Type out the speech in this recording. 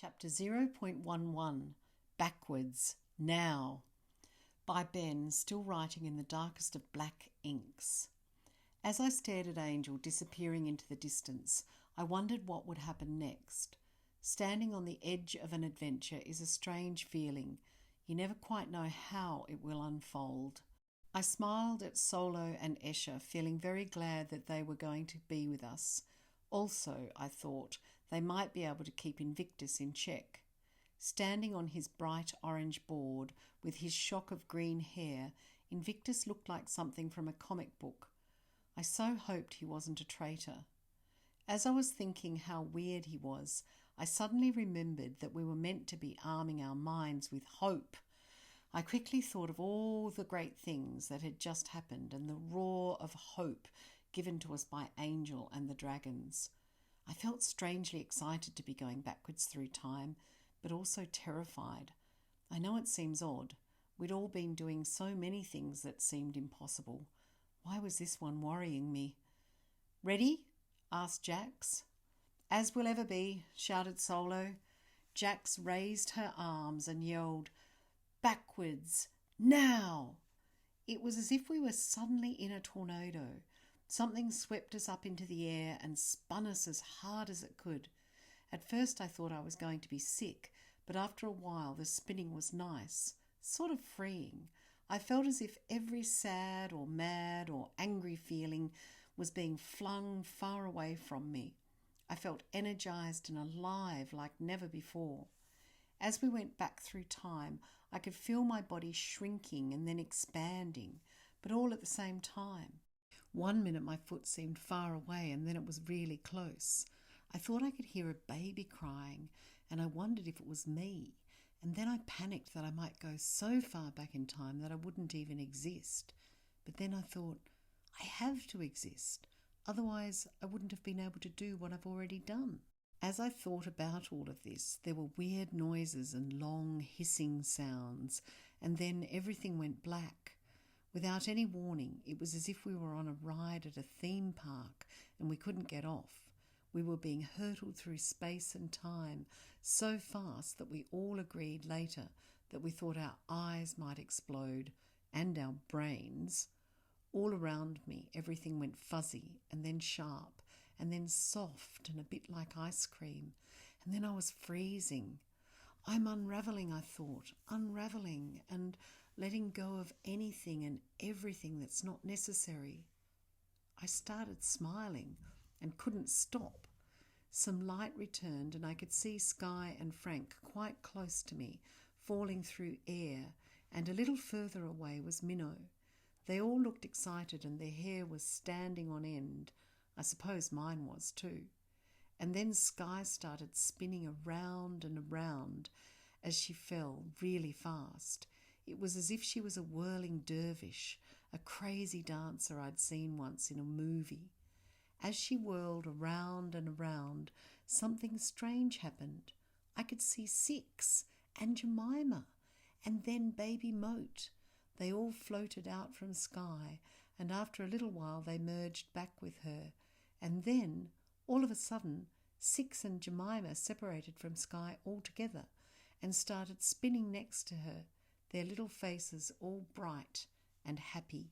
Chapter 0.11 Backwards Now by Ben, still writing in the darkest of black inks. As I stared at Angel disappearing into the distance, I wondered what would happen next. Standing on the edge of an adventure is a strange feeling. You never quite know how it will unfold. I smiled at Solo and Escher, feeling very glad that they were going to be with us. Also, I thought, they might be able to keep Invictus in check. Standing on his bright orange board with his shock of green hair, Invictus looked like something from a comic book. I so hoped he wasn't a traitor. As I was thinking how weird he was, I suddenly remembered that we were meant to be arming our minds with hope. I quickly thought of all the great things that had just happened and the roar of hope given to us by Angel and the dragons. I felt strangely excited to be going backwards through time, but also terrified. I know it seems odd. We'd all been doing so many things that seemed impossible. Why was this one worrying me? "Ready?" asked Jax. "As we'll ever be," shouted Solo. Jax raised her arms and yelled, "Backwards! Now!" It was as if we were suddenly in a tornado. Something swept us up into the air and spun us as hard as it could. At first I thought I was going to be sick, but after a while the spinning was nice, sort of freeing. I felt as if every sad or mad or angry feeling was being flung far away from me. I felt energized and alive like never before. As we went back through time, I could feel my body shrinking and then expanding, but all at the same time. One minute my foot seemed far away and then it was really close. I thought I could hear a baby crying and I wondered if it was me. And then I panicked that I might go so far back in time that I wouldn't even exist. But then I thought, I have to exist. Otherwise, I wouldn't have been able to do what I've already done. As I thought about all of this, there were weird noises and long hissing sounds, and then everything went black. Without any warning, it was as if we were on a ride at a theme park and we couldn't get off. We were being hurtled through space and time so fast that we all agreed later that we thought our eyes might explode and our brains. All around me, everything went fuzzy and then sharp and then soft and a bit like ice cream. And then I was freezing. I'm unravelling, I thought, unravelling and letting go of anything and everything that's not necessary. I started smiling and couldn't stop. Some light returned and I could see Sky and Frank quite close to me, falling through air, and a little further away was Minnow. They all looked excited and their hair was standing on end. I suppose mine was too. And then Sky started spinning around and around as she fell really fast. It was as if she was a whirling dervish, a crazy dancer I'd seen once in a movie. As she whirled around and around, something strange happened. I could see Six and Jemima, and then baby Moat. They all floated out from Sky, and after a little while they merged back with her. And then, all of a sudden, Six and Jemima separated from Sky altogether and started spinning next to her, their little faces all bright and happy.